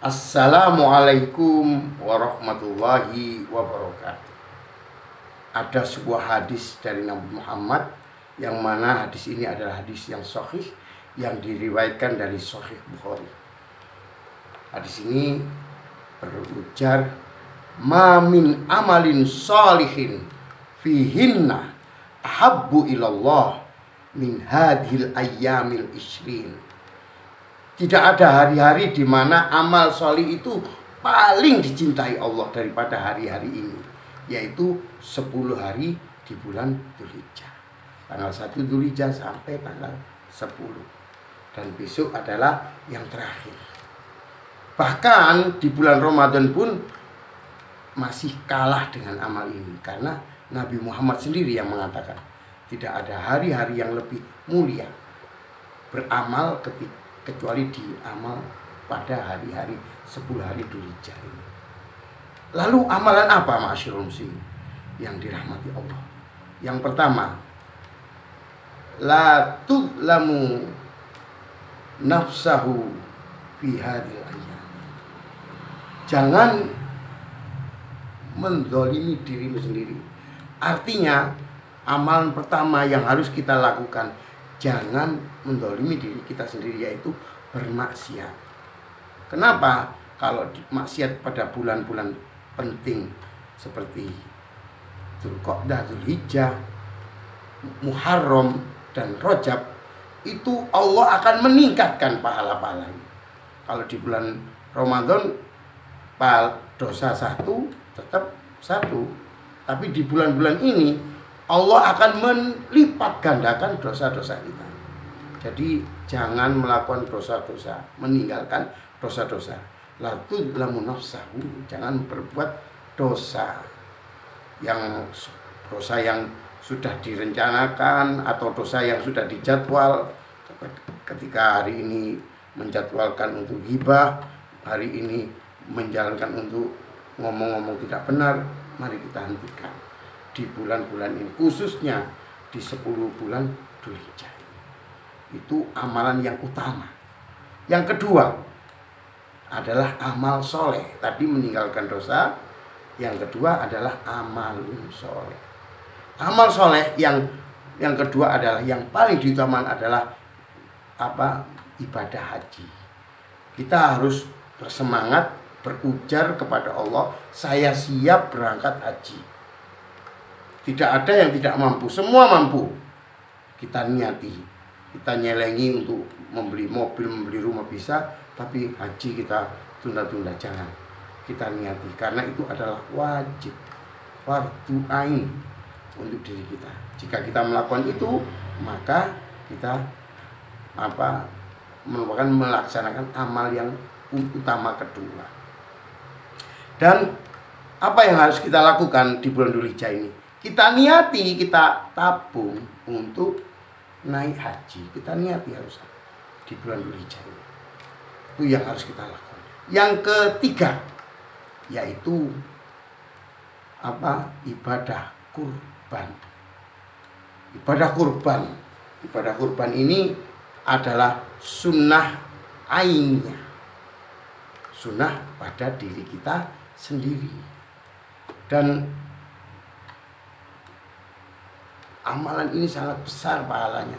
Assalamualaikum warahmatullahi wabarakatuh. Ada sebuah hadis dari Nabi Muhammad, yang mana hadis ini adalah hadis yang sahih, yang diriwayatkan dari Sahih Bukhari. Hadis ini berujar, ma min amalin salihin fihinna ahabbu ilallah min hadhil ayyamil ishrin. Tidak ada hari-hari di mana amal solih itu paling dicintai Allah daripada hari-hari ini, yaitu 10 hari di bulan Dzulhijjah, tanggal 1 Dzulhijjah sampai tanggal 10, dan besok adalah yang terakhir. Bahkan di bulan Ramadan pun masih kalah dengan amal ini, karena Nabi Muhammad sendiri yang mengatakan tidak ada hari-hari yang lebih mulia beramal kecuali di amal pada hari-hari 10 hari Dzulhijjah ini. Lalu amalan apa, ma'asyiral muslimin yang dirahmati Allah? Yang pertama, la tudlamu nafsahu fi hadhil ayyam. Jangan menzalimi dirimu sendiri. Artinya, amalan pertama yang harus kita lakukan, jangan menzalimi diri kita sendiri, yaitu bermaksiat. Kenapa? Kalau maksiat pada bulan-bulan penting seperti Dzulqa'dah, Dzulhijjah, Muharram, dan Rajab, itu Allah akan meningkatkan pahala-pahalanya. Kalau di bulan Ramadan dosa satu tetap satu, tapi di bulan-bulan ini Allah akan melipat gandakan dosa-dosa kita. Jadi jangan melakukan dosa-dosa, meninggalkan dosa-dosa. Lalu lamun nafsahu, jangan berbuat dosa yang sudah direncanakan atau dosa yang sudah dijadwal. Ketika hari ini menjadwalkan untuk ghibah, hari ini menjalankan untuk ngomong-ngomong tidak benar, mari kita hentikan di bulan-bulan ini, khususnya di 10 bulan Dzulhijjah. Itu amalan yang utama. Yang kedua adalah amal soleh. Tadi meninggalkan dosa. Yang kedua adalah amalun soleh. Amal soleh yang kedua adalah, yang paling diutamakan adalah apa? Ibadah haji. Kita harus bersemangat berujar kepada Allah, saya siap berangkat haji. Tidak ada yang tidak mampu, semua mampu. Kita niati, kita nyelengi untuk membeli mobil, membeli rumah bisa, tapi haji kita tunda-tunda, jangan. Kita niati, karena itu adalah wajib, fardu ain untuk diri kita. Jika kita melakukan itu, maka kita merupakan melaksanakan amal yang utama kedua. Dan apa yang harus kita lakukan di bulan Dzulhijjah ini? Kita niati, kita tabung untuk naik haji. Kita niati harus di bulan Dzulhijjah ini. Itu yang harus kita lakukan. Yang ketiga, yaitu ibadah kurban. Ibadah kurban. Ibadah kurban ini adalah sunnah ainnya. Sunnah pada diri kita sendiri. Dan amalan ini sangat besar pahalanya.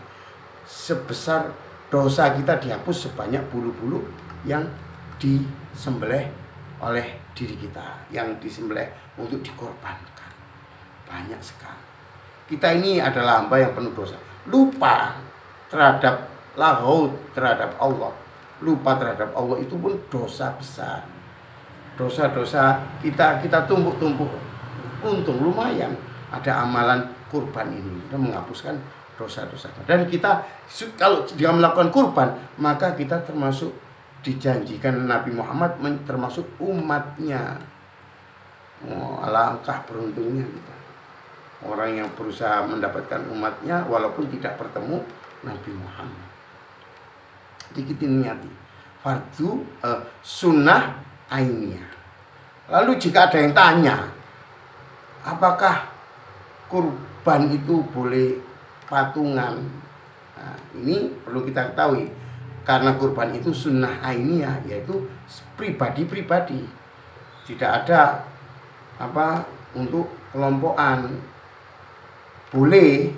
Sebesar dosa kita dihapus sebanyak bulu-bulu yang disembelih oleh diri kita, yang disembelih untuk dikorbankan. Banyak sekali. Kita ini adalah hamba yang penuh dosa. Lupa terhadap lahau, terhadap Allah. Lupa terhadap Allah itu pun dosa besar. Dosa-dosa kita tumpuk-tumpuk. Untung lumayan ada amalan kurban ini, kita menghapuskan dosa-dosa. Dan kita kalau dia melakukan kurban, maka kita termasuk dijanjikan Nabi Muhammad termasuk umatnya. Alangkah beruntungnya kita, orang yang berusaha mendapatkan umatnya walaupun tidak bertemu Nabi Muhammad. Dikit niati fardu sunnah ainiyah. Lalu jika ada yang tanya, apakah kurban itu boleh patungan? Nah, ini perlu kita ketahui. Karena kurban itu sunnah ainiyah, yaitu pribadi-pribadi. Tidak ada untuk kelompokan. Boleh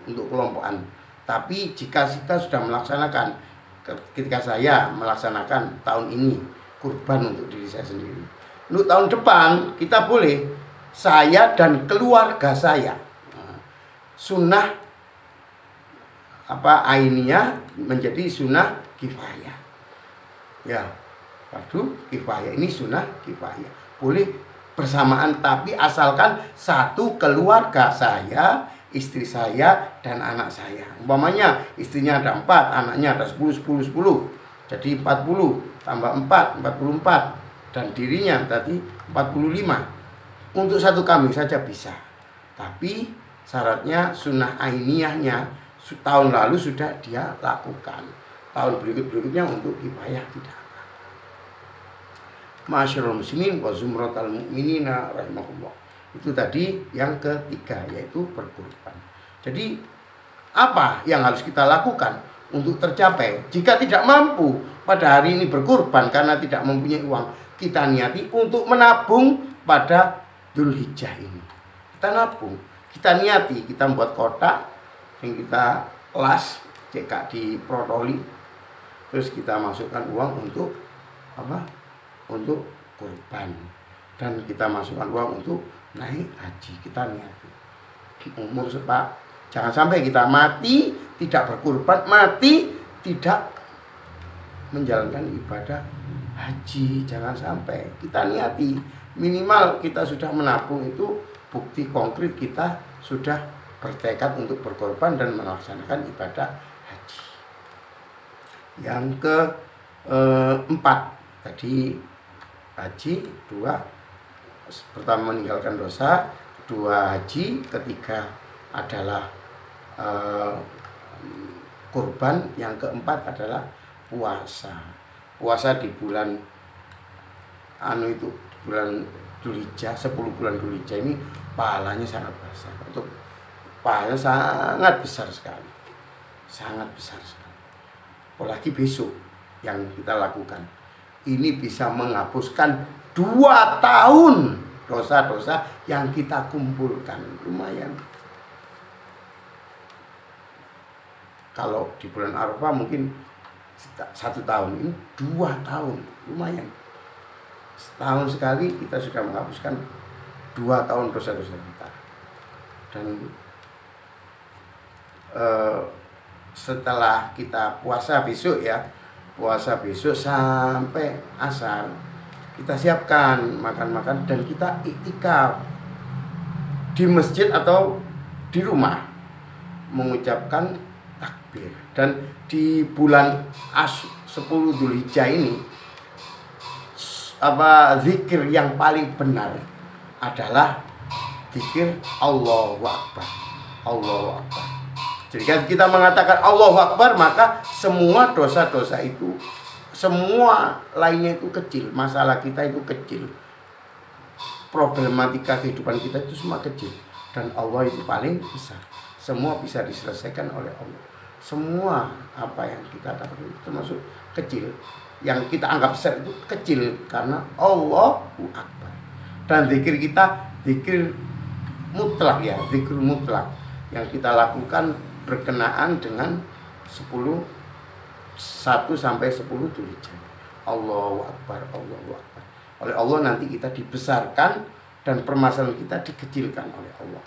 untuk kelompokan. Tapi jika kita sudah melaksanakan, ketika saya melaksanakan tahun ini kurban untuk diri saya sendiri, untuk tahun depan kita boleh, saya dan keluarga saya. Sunnah ainiyah menjadi sunnah kifayah. Ya, fardu kifayah ini sunnah kifayah. Boleh bersamaan, tapi asalkan satu keluarga saya, istri saya dan anak saya. Umpamanya istrinya ada 4, anaknya ada 10. Jadi 40 tambah 4, 44. Dan dirinya tadi 45. Untuk satu kambing saja bisa. Tapi syaratnya sunnah ainiyahnya tahun lalu sudah dia lakukan. Tahun berikutnya untuk kifayah tidak. Ma'asyiral muslimin wa zumratal mu'minina rahimakumullah. Itu tadi yang ketiga, yaitu berkurban. Jadi apa yang harus kita lakukan untuk tercapai? Jika tidak mampu pada hari ini berkurban karena tidak mempunyai uang, kita niati untuk menabung pada Dzulhijjah ini. Kita nabung, kita niati, kita buat kotak yang kita las, cekak di protoli, terus kita masukkan uang untuk untuk kurban, dan kita masukkan uang untuk naik haji. Kita niati umur jangan sampai kita mati tidak berkurban, mati tidak menjalankan ibadah haji. Jangan sampai. Kita niati, minimal kita sudah menabung, itu bukti konkret kita sudah bertekad untuk berkorban dan melaksanakan ibadah haji. Yang keempat tadi haji, 2 pertama meninggalkan dosa, 2 haji, ketiga adalah kurban, yang keempat adalah puasa. Puasa di bulan bulan Dzulhijjah, 10 bulan Dzulhijjah ini pahalanya sangat besar. Pahalanya sangat besar sekali. Sangat besar sekali. Apalagi besok yang kita lakukan. Ini bisa menghapuskan 2 tahun dosa-dosa yang kita kumpulkan. Lumayan. Kalau di bulan Arafah mungkin 1 tahun, ini 2 tahun. Lumayan. Setahun sekali kita sudah menghapuskan 2 tahun dosa-dosa kita. Dan setelah kita puasa besok sampai asar, kita siapkan makan-makan dan kita iktikaf di masjid atau di rumah mengucapkan takbir. Dan di bulan 10 Dzulhijjah ini zikir yang paling benar adalah zikir Allahu Akbar. Allahu Akbar. Jika kita mengatakan Allahu Akbar, maka semua dosa-dosa itu, semua lainnya itu kecil. Masalah kita itu kecil. Problematika kehidupan kita itu semua kecil. Dan Allah itu paling besar. Semua bisa diselesaikan oleh Allah. Semua apa yang kita dapat itu termasuk kecil. Yang kita anggap besar itu kecil karena Allahu Akbar. Dan zikir kita, zikir mutlak ya, zikir mutlak yang kita lakukan berkenaan dengan 1 sampai 10 Dzulhijjah. Allahu Akbar, Allahu Akbar. Oleh Allah nanti kita dibesarkan dan permasalahan kita dikecilkan oleh Allah.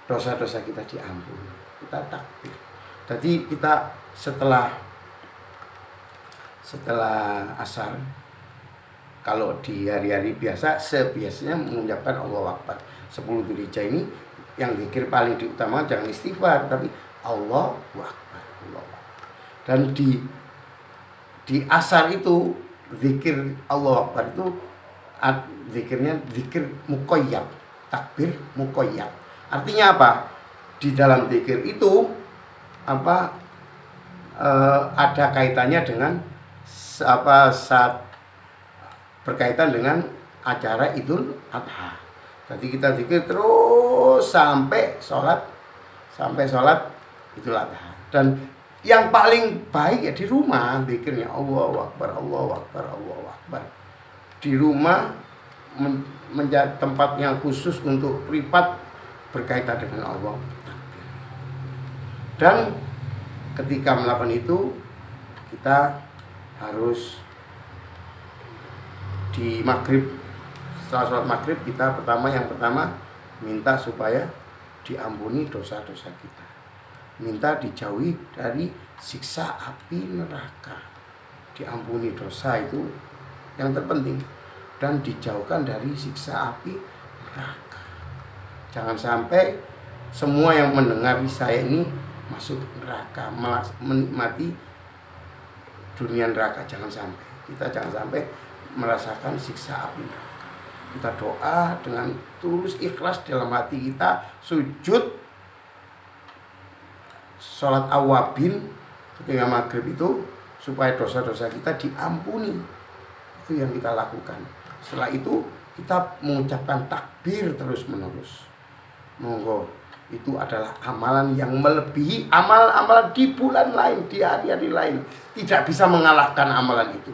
Dosa-dosa kita diampuni. Kita takbir. Jadi kita setelah asar, kalau di hari-hari biasa sebiasanya mengucapkan Allahu Akbar. 10 Dzulhijjah ini yang zikir paling diutamakan jangan istighfar, tapi Allahu Akbar, Allahu Akbar. Dan di asar itu zikir Allahu Akbar itu zikirnya zikir muqayyad, takbir muqayyad. Artinya apa? Di dalam zikir itu ada kaitannya dengan saat berkaitan dengan acara Idul Adha. Jadi kita zikir terus sampai sholat Idul Adha. Dan yang paling baik ya di rumah, zikirnya Allahu Akbar, Allahu Akbar, Allahu Akbar. Di rumah menjadi tempat yang khusus untuk privat berkaitan dengan Allah. Dan ketika melakukan itu, kita harus di maghrib, setelah sholat maghrib kita yang pertama minta supaya diampuni dosa-dosa kita, minta dijauhi dari siksa api neraka, diampuni dosa itu yang terpenting, dan dijauhkan dari siksa api neraka. Jangan sampai semua yang mendengar saya ini masuk neraka, menikmati dunia neraka. Jangan sampai merasakan siksa api neraka. Kita doa dengan tulus ikhlas dalam hati kita, sujud sholat awabin ketika maghrib itu supaya dosa-dosa kita diampuni. Itu yang kita lakukan. Setelah itu kita mengucapkan takbir terus menerus. Monggo, itu adalah amalan yang melebihi amalan-amalan di bulan lain, di hari-hari lain. Tidak bisa mengalahkan amalan itu.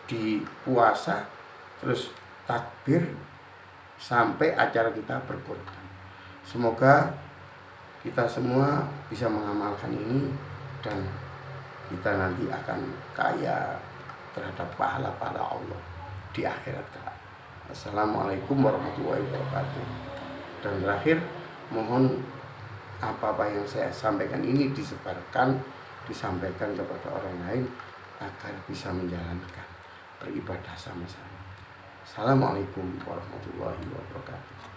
Di puasa terus takbir sampai acara kita berkurban. Semoga kita semua bisa mengamalkan ini dan kita nanti akan kaya terhadap pahala-pahala Allah di akhirat kelak. Assalamualaikum warahmatullahi wabarakatuh. Dan terakhir, mohon apa-apa yang saya sampaikan ini disampaikan kepada orang lain agar bisa menjalankan beribadah sama-sama. Assalamualaikum warahmatullahi wabarakatuh.